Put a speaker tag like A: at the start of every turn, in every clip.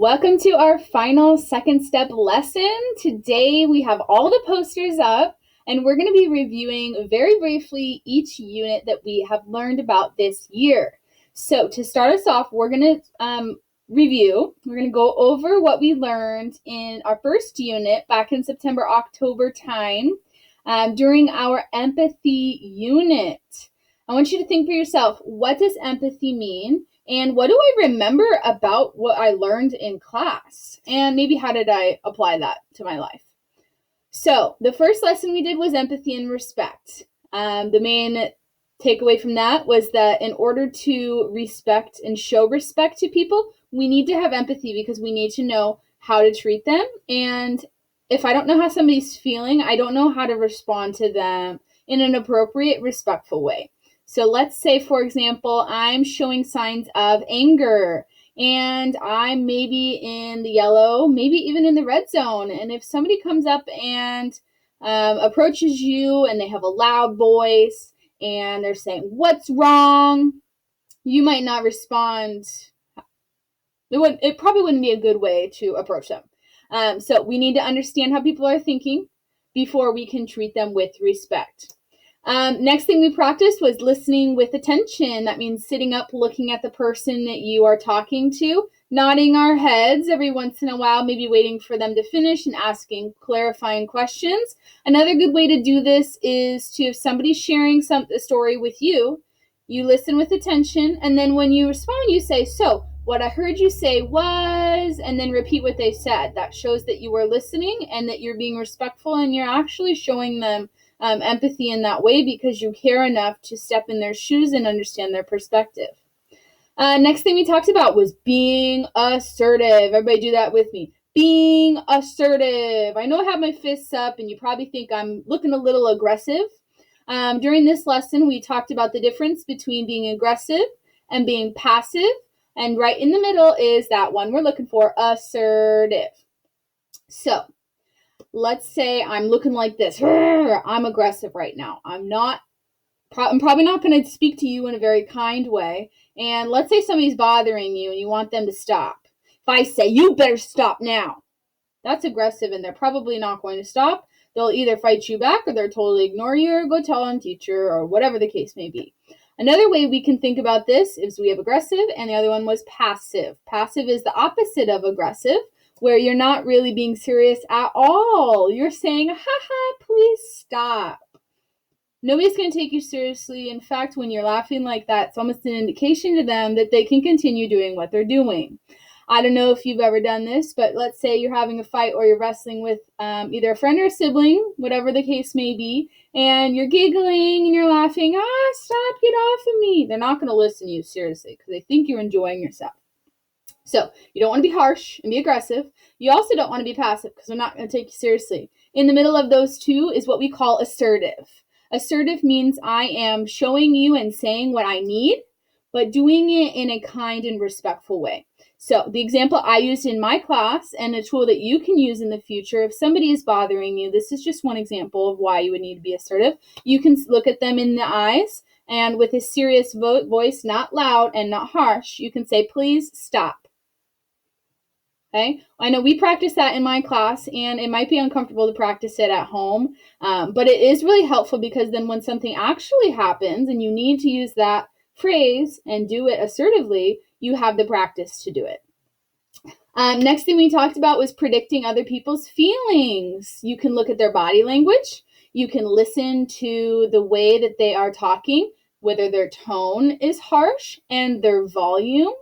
A: Welcome to our final second step lesson. Today we have all the posters up and we're going to be reviewing very briefly each unit that we have learned about this year. So to start us off, we're going to review. We're going to go over what we learned in our first unit back in September, October time during our empathy unit. I want you to think for yourself, what does empathy mean? And what do I remember about what I learned in class? And maybe how did I apply that to my life? So the first lesson we did was empathy and respect. The main takeaway from that was that in order to respect and show respect to people, we need to have empathy because we need to know how to treat them. And if I don't know how somebody's feeling, I don't know how to respond to them in an appropriate, respectful way. So let's say, for example, I'm showing signs of anger and I'm maybe in the yellow, maybe even in the red zone. And if somebody comes up and approaches you and they have a loud voice and they're saying, "What's wrong?" you might not respond. It probably wouldn't be a good way to approach them. So we need to understand how people are thinking before we can treat them with respect. Next thing we practiced was listening with attention. That means sitting up, looking at the person that you are talking to, nodding our heads every once in a while, maybe waiting for them to finish and asking clarifying questions. Another good way to do this is to, if somebody's sharing a story with you, you listen with attention, and then when you respond, you say, "So, what I heard you say was," and then repeat what they said. That shows that you are listening and that you're being respectful and you're actually showing them empathy in that way because you care enough to step in their shoes and understand their perspective. Next thing we talked about was being assertive. Everybody do that with me. Being assertive. I know I have my fists up and you probably think I'm looking a little aggressive. During this lesson, we talked about the difference between being aggressive and being passive. And right in the middle is that one we're looking for, assertive. So let's say I'm looking like this. I'm aggressive right now. I'm probably not going to speak to you in a very kind way. And let's say somebody's bothering you and you want them to stop. If I say, "You better stop now," that's aggressive and they're probably not going to stop. They'll either fight you back or they'll totally ignore you or go tell on teacher or whatever the case may be. Another way we can think about this is we have aggressive and the other one was passive. Passive is the opposite of aggressive, where you're not really being serious at all. You're saying, "Haha, please stop." Nobody's going to take you seriously. In fact, when you're laughing like that, it's almost an indication to them that they can continue doing what they're doing. I don't know if you've ever done this, but let's say you're having a fight or you're wrestling with either a friend or a sibling, whatever the case may be, and you're giggling and you're laughing, "Stop, get off of me." They're not going to listen to you seriously because they think you're enjoying yourself. So you don't want to be harsh and be aggressive. You also don't want to be passive because they're not going to take you seriously. In the middle of those two is what we call assertive. Assertive means I am showing you and saying what I need, but doing it in a kind and respectful way. So the example I used in my class and a tool that you can use in the future, if somebody is bothering you, this is just one example of why you would need to be assertive. You can look at them in the eyes and with a serious voice, not loud and not harsh, you can say, "Please stop." Okay, I know we practice that in my class, and it might be uncomfortable to practice it at home, but it is really helpful because then when something actually happens and you need to use that phrase and do it assertively, you have the practice to do it. Next thing we talked about was predicting other people's feelings. You can look at their body language. You can listen to the way that they are talking, whether their tone is harsh and their volume.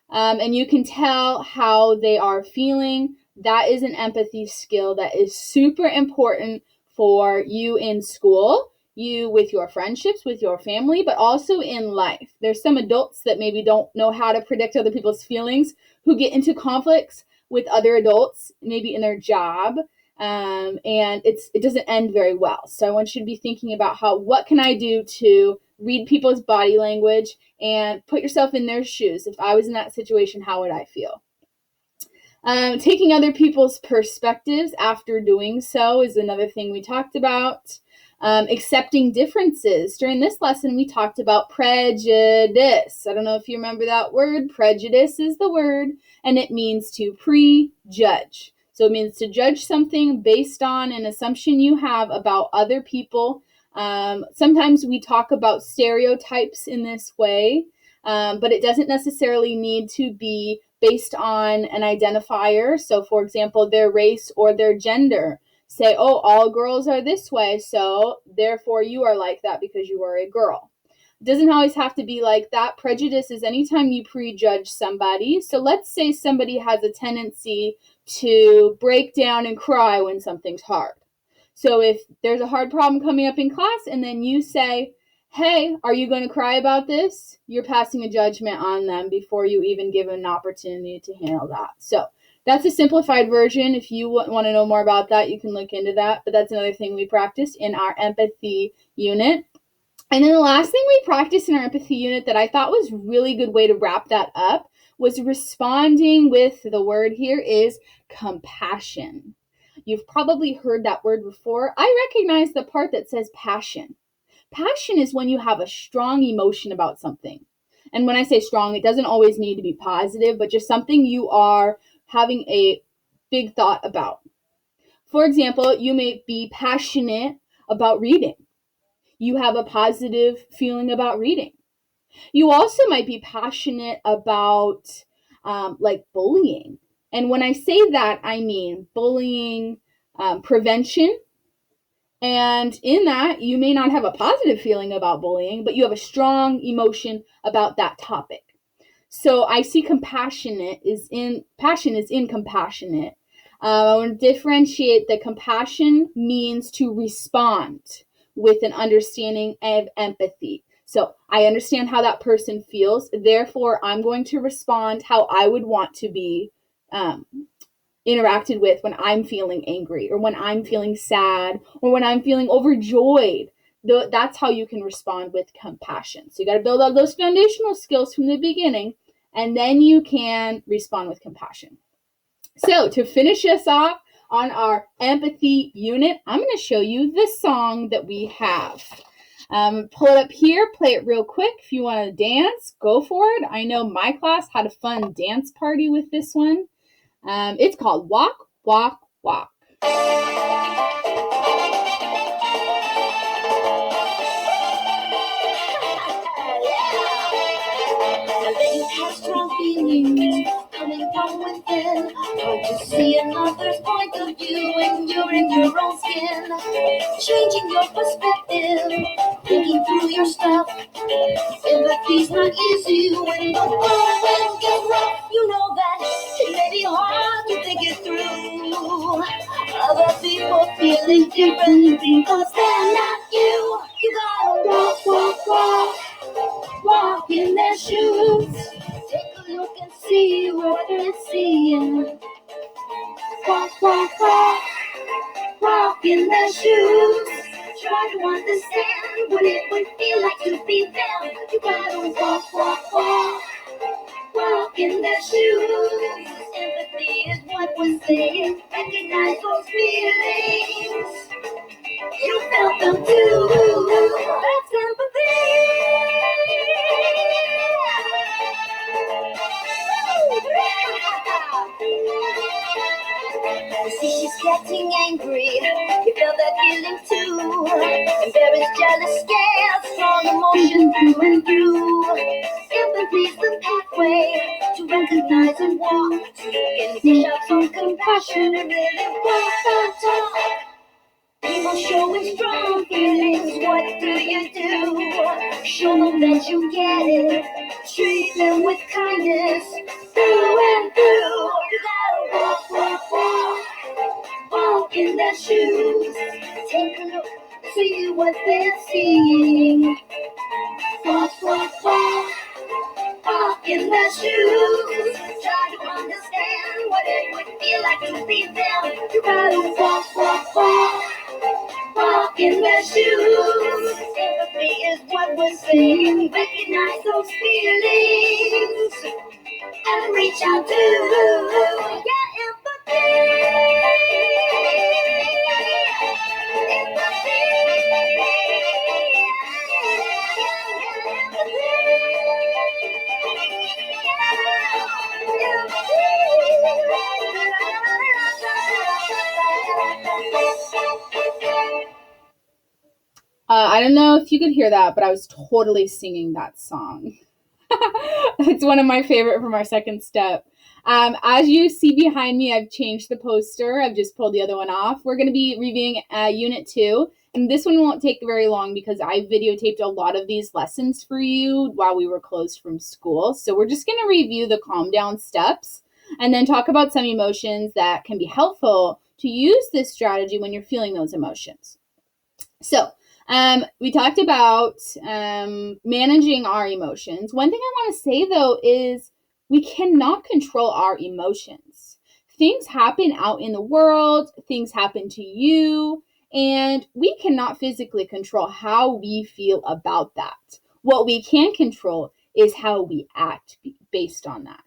A: And you can tell how they are feeling. That is an empathy skill that is super important for you in school, you with your friendships, with your family, but also in life. There's some adults that maybe don't know how to predict other people's feelings, who get into conflicts with other adults, maybe in their job, and it doesn't end very well. So I want you to be thinking about what can I do to read people's body language and put yourself in their shoes. If I was in that situation, how would I feel? Taking other people's perspectives after doing so is another thing we talked about. Accepting differences. During this lesson, we talked about prejudice. I don't know if you remember that word. Prejudice is the word, and it means to prejudge. So it means to judge something based on an assumption you have about other people. Sometimes we talk about stereotypes in this way, but it doesn't necessarily need to be based on an identifier. So, for example, their race or their gender. Say, oh, all girls are this way, so therefore you are like that because you are a girl. It doesn't always have to be like that. Prejudice is anytime you prejudge somebody. So let's say somebody has a tendency to break down and cry when something's hard. So if there's a hard problem coming up in class and then you say, hey, are you going to cry about this? You're passing a judgment on them before you even give them an opportunity to handle that. So that's a simplified version. If you want to know more about that, you can look into that. But that's another thing we practiced in our empathy unit. And then the last thing we practiced in our empathy unit that I thought was a really good way to wrap that up was responding with, the word here is compassion. You've probably heard that word before. I recognize the part that says passion. Passion is when you have a strong emotion about something. And when I say strong, it doesn't always need to be positive, but just something you are having a big thought about. For example, you may be passionate about reading. You have a positive feeling about reading. You also might be passionate about like bullying. And when I say that, I mean bullying prevention. And in that, you may not have a positive feeling about bullying, but you have a strong emotion about that topic. So I see passion is in compassionate. I want to differentiate that compassion means to respond with an understanding of empathy. So I understand how that person feels. Therefore, I'm going to respond how I would want to be interacted with when I'm feeling angry or when I'm feeling sad or when I'm feeling overjoyed. That's how you can respond with compassion. So you got to build up those foundational skills from the beginning, and then you can respond with compassion. So to finish us off on our empathy unit, I'm going to show you the song that we have. Pull it up here, play it real quick. If you want to dance, go for it. I know my class had a fun dance party with this one. It's called Walk, Walk, Walk. Have strong feelings coming from within. Hard to see another's point of view when you're in your own skin. Changing your perspective, thinking through your stuff. Empathy's not easy when the going gets rough. You know that it may be hard to think it through. Other people feeling different because they're not you. You gotta walk, walk, walk. Walk in their shoes. Take a look and see what they're seeing. Walk, walk, walk. Walk in their shoes. Try to understand what it would feel like to be them. You gotta walk, walk, walk. Walk in their shoes. Empathy is what we're saying. Recognize those feelings. You felt them too. That's empathy. You see she's getting angry. You feel that feeling too. Embarrassed, jealous, scared, strong emotion through and through. Empathy's the pathway to recognize and walk. So you can dish out some compassion and really walk the talk. People showing strong feelings, what do you do? Show them that you get it. Treat them with kindness, through and through. You gotta walk, walk, walk. Walk in their shoes. Take a look, see what they're seeing. Walk, walk, walk. Walk in their shoes. Try to understand what it would feel like to be them. You gotta walk, walk, walk. Walk in their shoes. Empathy is what we're saying. Recognize those feelings and reach out to yeah, empathy. Empathy. I don't know if you could hear that, but I was totally singing that song. It's one of my favorite from our second step. As you see behind me, I've changed the poster. I've just pulled the other one off. We're going to be reviewing Unit 2. And this one won't take very long because I videotaped a lot of these lessons for you while we were closed from school. So we're just going to review the calm down steps and then talk about some emotions that can be helpful to use this strategy when you're feeling those emotions. So we talked about managing our emotions. One thing I want to say, though, is we cannot control our emotions. Things happen out in the world, things happen to you, and we cannot physically control how we feel about that. What we can control is how we act based on that.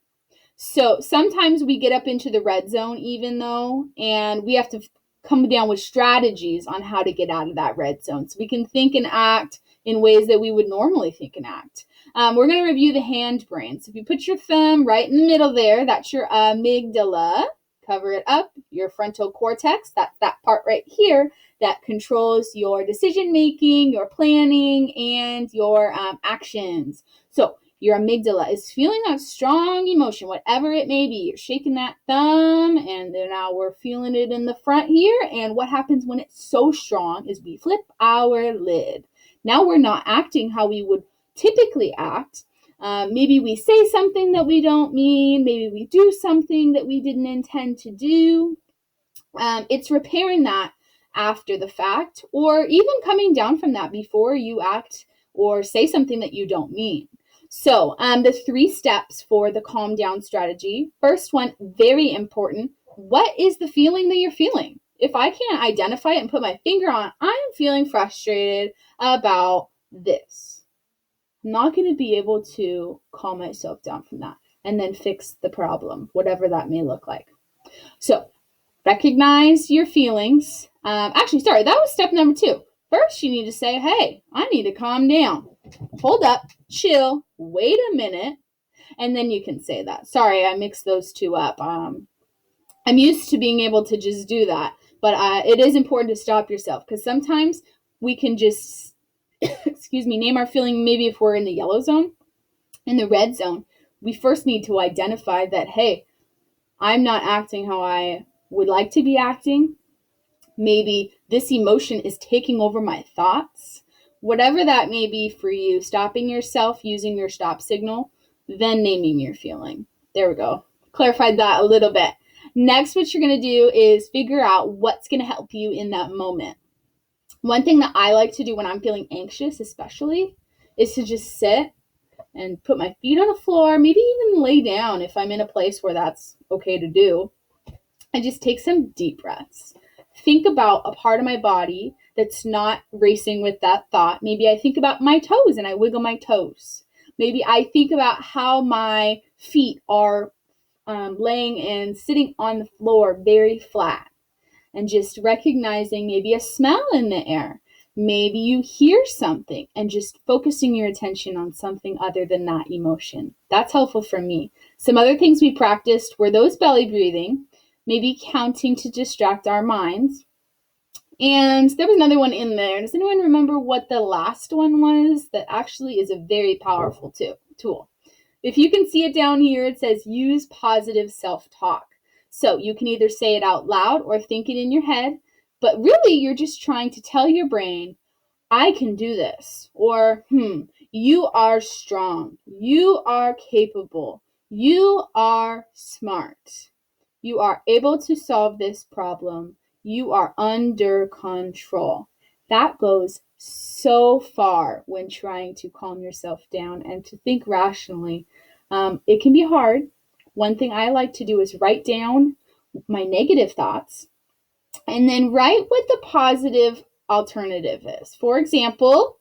A: So sometimes we get up into the red zone, even though, and we have to come down with strategies on how to get out of that red zone. So we can think and act in ways that we would normally think and act. We're going to review the hand brain. So if you put your thumb right in the middle there, that's your amygdala. Cover it up, your frontal cortex. That's that part right here that controls your decision making, your planning, and your actions. So your amygdala is feeling that strong emotion, whatever it may be. You're shaking that thumb, and then now we're feeling it in the front here. And what happens when it's so strong is we flip our lid. Now we're not acting how we would typically act. Maybe we say something that we don't mean. Maybe we do something that we didn't intend to do. It's repairing that after the fact, or even coming down from that before you act or say something that you don't mean. So the 3 steps for the calm down strategy. First one, very important. What is the feeling that you're feeling? If I can't identify it and put my finger on it, I'm feeling frustrated about this. I'm not going to be able to calm myself down from that and then fix the problem, whatever that may look like. So recognize your feelings. That was step number 2. First, you need to say, hey, I need to calm down. Hold up, chill, wait a minute, and then you can say that. Sorry, I mixed those 2 up. I'm used to being able to just do that, but it is important to stop yourself because sometimes we can just, name our feeling. Maybe if we're in the yellow zone, in the red zone, we first need to identify that, hey, I'm not acting how I would like to be acting. Maybe this emotion is taking over my thoughts. Whatever that may be for you, stopping yourself using your stop signal, then naming your feeling. There we go. Clarified that a little bit. Next, what you're going to do is figure out what's going to help you in that moment. One thing that I like to do when I'm feeling anxious, especially, is to just sit and put my feet on the floor, maybe even lay down if I'm in a place where that's okay to do, and just take some deep breaths. Think about a part of my body that's not racing with that thought. Maybe I think about my toes and I wiggle my toes. Maybe I think about how my feet are laying and sitting on the floor very flat, and just recognizing maybe a smell in the air. Maybe you hear something and just focusing your attention on something other than that emotion. That's helpful for me. Some other things we practiced were those belly breathing, maybe counting to distract our minds. And there was another one in there. Does anyone remember what the last one was? That actually is a very powerful tool. If you can see it down here, it says use positive self-talk. So you can either say it out loud or think it in your head, but really you're just trying to tell your brain, I can do this, or you are strong, you are capable, you are smart, you are able to solve this problem, you are under control. That goes so far when trying to calm yourself down and to think rationally. It can be hard. One thing I like to do is write down my negative thoughts and then write what the positive alternative is. For example,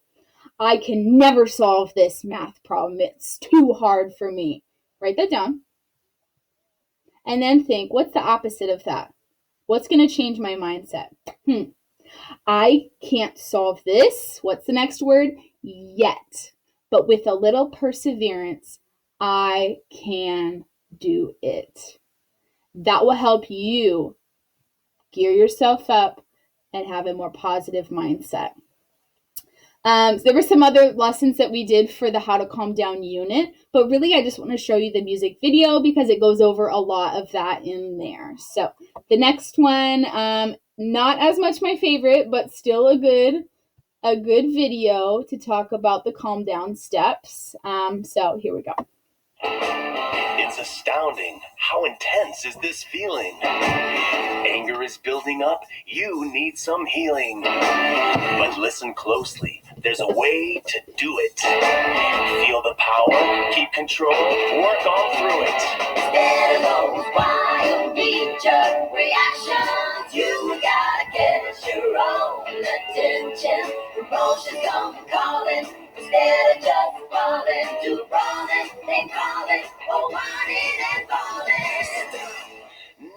A: I can never solve this math problem. It's too hard for me. Write that down. And then think, what's the opposite of that? What's going to change my mindset? I can't solve this. What's the next word? Yet. But with a little perseverance, I can do it. That will help you gear yourself up and have a more positive mindset. There were some other lessons that we did for the How to Calm Down unit, but really I just want to show you the music video because it goes over a lot of that in there. So the next one, not as much my favorite, but still a good video to talk about the calm down steps. So here we go.
B: It's astounding. How intense is this feeling? Anger is building up. You need some healing. But listen closely. There's a way to do it. Feel the power. Keep control. Work on through it.
C: Instead of those wild knee-jerk reactions, you gotta get your own attention. Emotions come calling. Instead of just falling, do rolling, then calling, or whining and falling.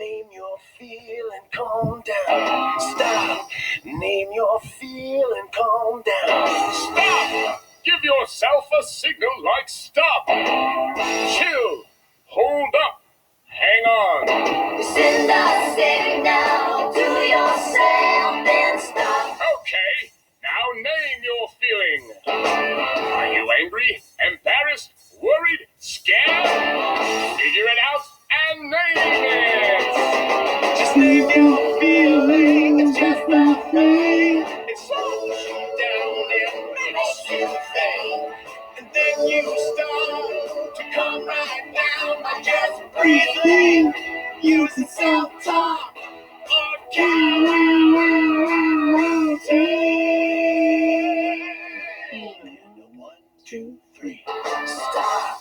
B: Name your feel and calm down. Stop. Name your feel and calm down.
D: Stop! Give yourself a signal like stop. Chill. Hold up. Hang on.
C: Send a signal to yourself, then stop.
D: Okay. Now name your feeling. Are you angry, embarrassed, worried, scared? Figure it out and name it.
B: Just name your feeling. It's just a thing. It slows you down and makes you think. And then you start to come right down by just breathing. Using self-talk or counting. 1, 2, 3. Stop.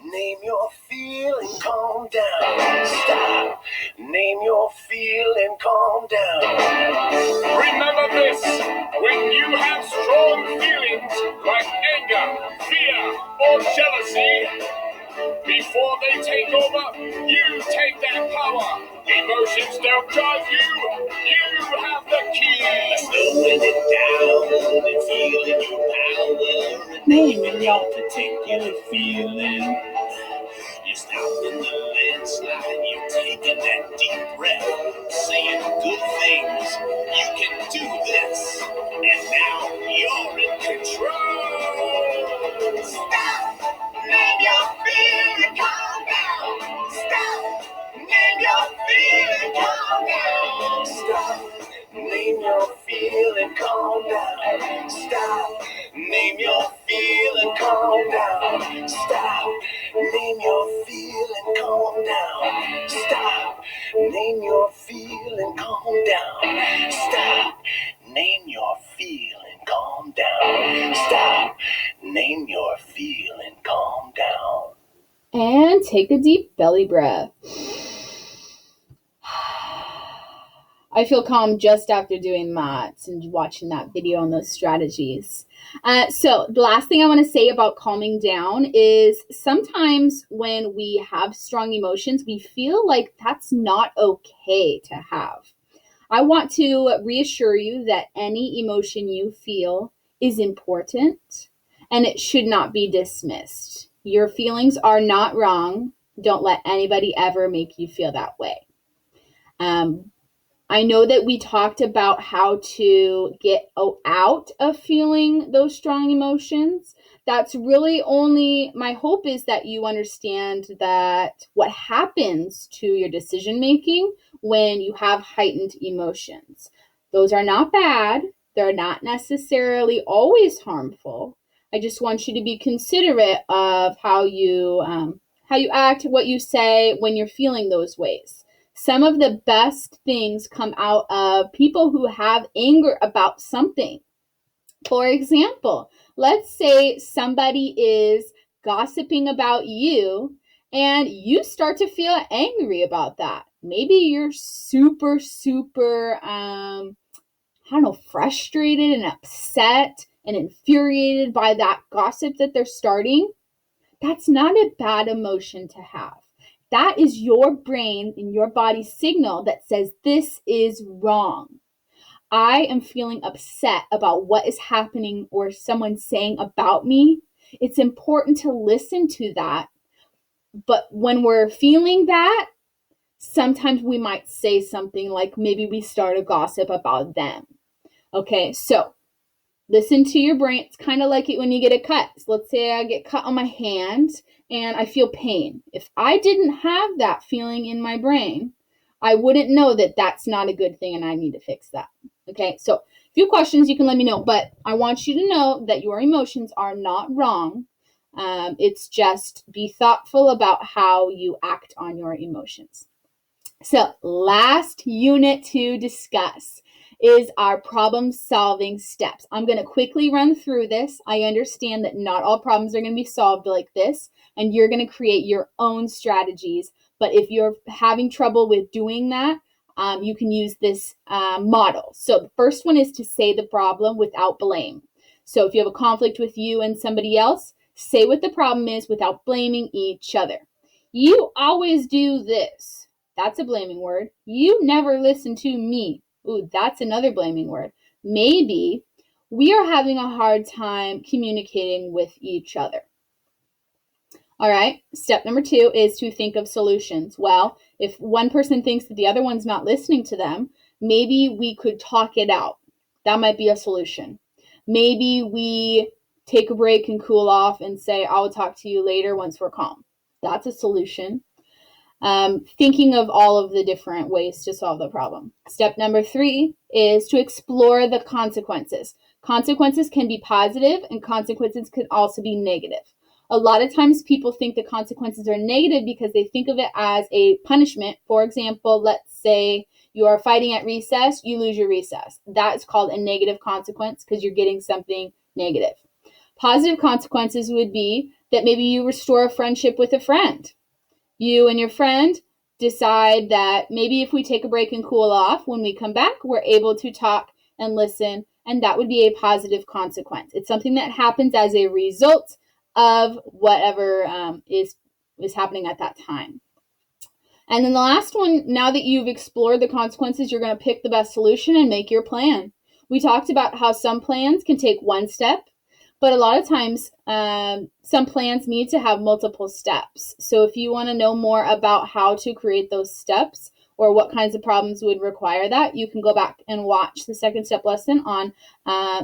B: Name your feel and calm down. Stop. Name your feel and calm down.
D: Remember this. When you have strong feelings like anger, fear, or jealousy, before they take over, you take that power. Emotions don't drive you. You have the key.
B: Slowing it down and feeling your power and naming your particular feeling. You're stopping the landslide. You're taking that deep breath, saying good things. You can do this, and now you're in control. Stop. Name your feeling. Calm down. Stop. Name your feeling. Calm down. Stop. Name your feeling. Calm down. Stop. Name your feeling. Calm down. Stop. Name your feeling. Calm down. Stop. Name your feeling. Calm down. Stop. Name your feeling. Calm down. Stop. Name your feeling. Calm down.
A: And take a deep belly breath. I feel calm just after doing that and watching that video on those strategies. So the last thing I want to say about calming down is sometimes when we have strong emotions, we feel like that's not okay to have. I want to reassure you that any emotion you feel is important and it should not be dismissed. Your feelings are not wrong. Don't let anybody ever make you feel that way. I know that we talked about how to get out of feeling those strong emotions. That's really only, my hope is that you understand that what happens to your decision making when you have heightened emotions. Those are not bad. They're not necessarily always harmful. I just want you to be considerate of how you act, what you say when you're feeling those ways. Some of the best things come out of people who have anger about something. For example, let's say somebody is gossiping about you and you start to feel angry about that. Maybe you're super, frustrated and upset and infuriated by that gossip that they're starting. That's not a bad emotion to have. That is your brain and your body's signal that says this is wrong. I am feeling upset about what is happening or someone saying about me. It's important to listen to that. But when we're feeling that, sometimes we might say something like maybe we start a gossip about them. Okay, so Listen to your brain. It's kind of like it when you get a cut. So let's say I get cut on my hand and I feel pain. If I didn't have that feeling in my brain, I wouldn't know that that's not a good thing and I need to fix that. Okay, so a few questions you can let me know, but I want you to know that your emotions are not wrong. It's just be thoughtful about how you act on your emotions. So, last unit to discuss is our problem solving steps. I'm going to quickly run through this. I understand that not all problems are going to be solved like this, and you're going to create your own strategies. But if you're having trouble with doing that, you can use this model. So, the first one is to say the problem without blame. So, if you have a conflict with you and somebody else, say what the problem is without blaming each other. You always do this. That's a blaming word. You never listen to me. Ooh, that's another blaming word. Maybe we are having a hard time communicating with each other. All right, step number 2 is to think of solutions. Well, if one person thinks that the other one's not listening to them, maybe we could talk it out. That might be a solution. Maybe we take a break and cool off and say, I'll talk to you later once we're calm. That's a solution. Thinking of all of the different ways to solve the problem. Step number 3 is to explore the consequences. Consequences can be positive and consequences can also be negative. A lot of times people think the consequences are negative because they think of it as a punishment. For example, let's say you are fighting at recess, you lose your recess. That's called a negative consequence because you're getting something negative. Positive consequences would be that maybe you restore a friendship with a friend. You and your friend decide that maybe if we take a break and cool off, when we come back, we're able to talk and listen, and that would be a positive consequence. It's something that happens as a result of whatever is happening at that time. And then the last one, now that you've explored the consequences, you're going to pick the best solution and make your plan. We talked about how some plans can take one step, but a lot of times some plans need to have multiple steps. So if you want to know more about how to create those steps or what kinds of problems would require that, you can go back and watch the second step lesson on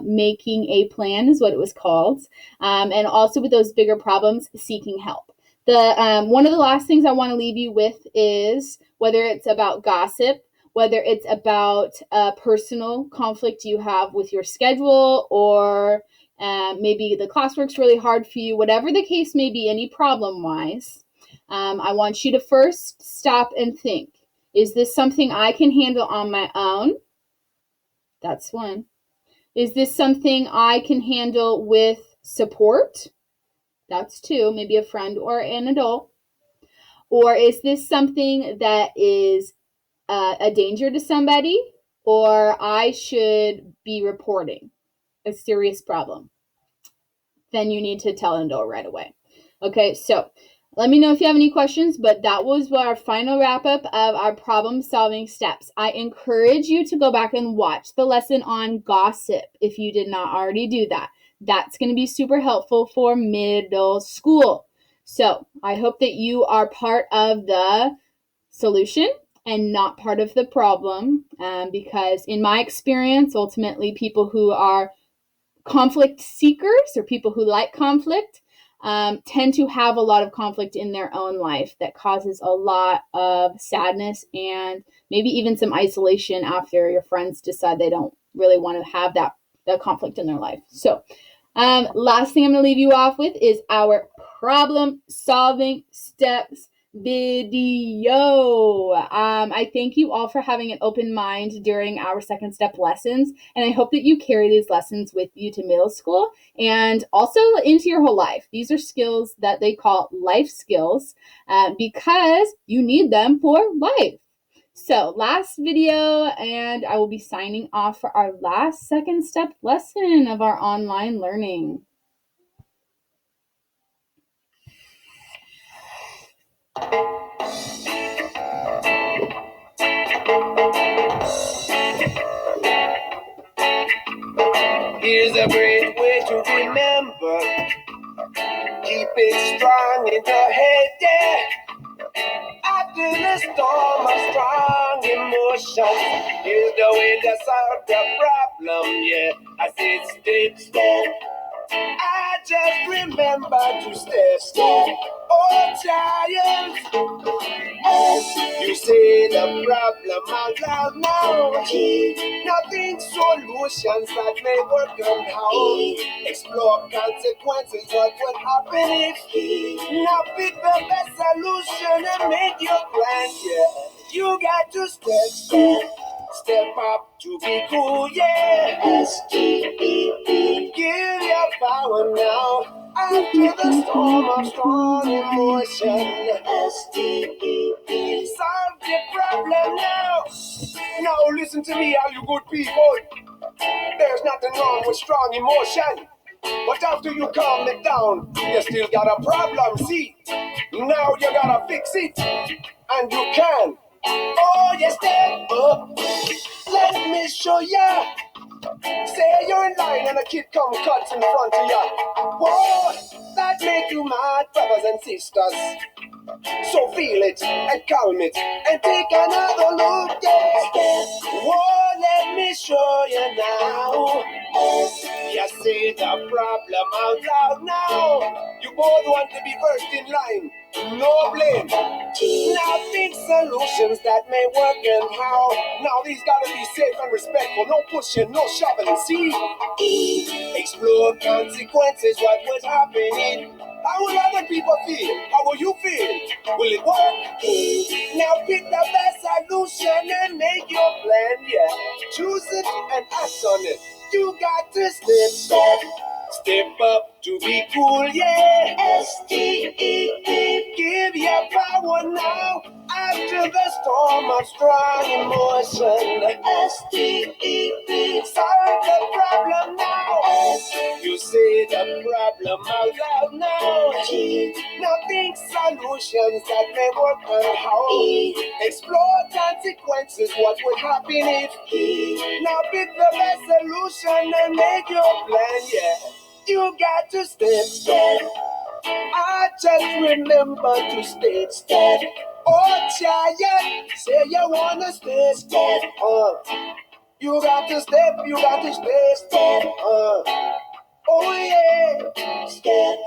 A: making a plan is what it was called. And also with those bigger problems, seeking help. One of the last things I want to leave you with is whether it's about gossip, whether it's about a personal conflict you have with your schedule, or maybe the classwork's really hard for you, whatever the case may be, any problem-wise, I want you to first stop and think, is this something I can handle on my own? That's one. Is this something I can handle with support? That's 2, maybe a friend or an adult. Or is this something that is a danger to somebody, or I should be reporting a serious problem? Then you need to tell an adult right away. Okay, so let me know if you have any questions, but that was our final wrap up of our problem solving steps. I encourage you to go back and watch the lesson on gossip if you did not already do that. That's going to be super helpful for middle school. So I hope that you are part of the solution and not part of the problem, because in my experience, ultimately people who are conflict seekers or people who like conflict tend to have a lot of conflict in their own life that causes a lot of sadness and maybe even some isolation after your friends decide they don't really want to have that conflict in their life. So last thing I'm going to leave you off with is our problem solving steps video. I thank you all for having an open mind during our second step lessons, and I hope that you carry these lessons with you to middle school and also into your whole life. These are skills that they call life skills because you need them for life. So last video, and I will be signing off for our last second step lesson of our online learning.
B: Here's a great way to remember. Keep it strong in your head, yeah. After the storm of strong emotion. solutions. Here's the way to solve the problem, yeah. I said step. I just remember to step. Oh, giant. You say the problem out loud now. Nothing solutions that may work on how. Explore consequences, what would happen if. Now pick the best solution and make your plan, yeah. You got to step up to be cool, yeah. S-T-E-P. Give your power now. After the storm of strong emotion. S-T-E-P. Solve the problem now. Now listen to me, all you good people. There's nothing wrong with strong emotion. But after you calm it down, you still got a problem, see? Now you gotta fix it. And you can. Oh, you step up. Let me show ya. Say you're in line and a kid come cuts in front of ya. Whoa, that make you mad, brothers and sisters. So feel it and calm it and take another look, yeah. Whoa, let me show you now. You see the problem out loud now. You both want to be first in line. No blame. Now think solutions that may work and how. Now these gotta be safe and respectful. No pushing, no shoving. See? Explore consequences. What was happening? How will other people feel? How will you feel? Will it work? Now pick the best solution and make your plan, yeah. Choose it and act on it. You got to step up to be cool, yeah. S-T-E-P. Give your power now. After the storm of strong emotion. S-T-E-P. Solve the problem now. You say the problem out loud now. Now think solutions that may work on how. Explore consequences, what would happen if. Now pick the best solution and make your plan, yeah. You got to step. I just remember to step. Oh, giant, say you wanna step. You got to step, you got to step. Oh yeah, step.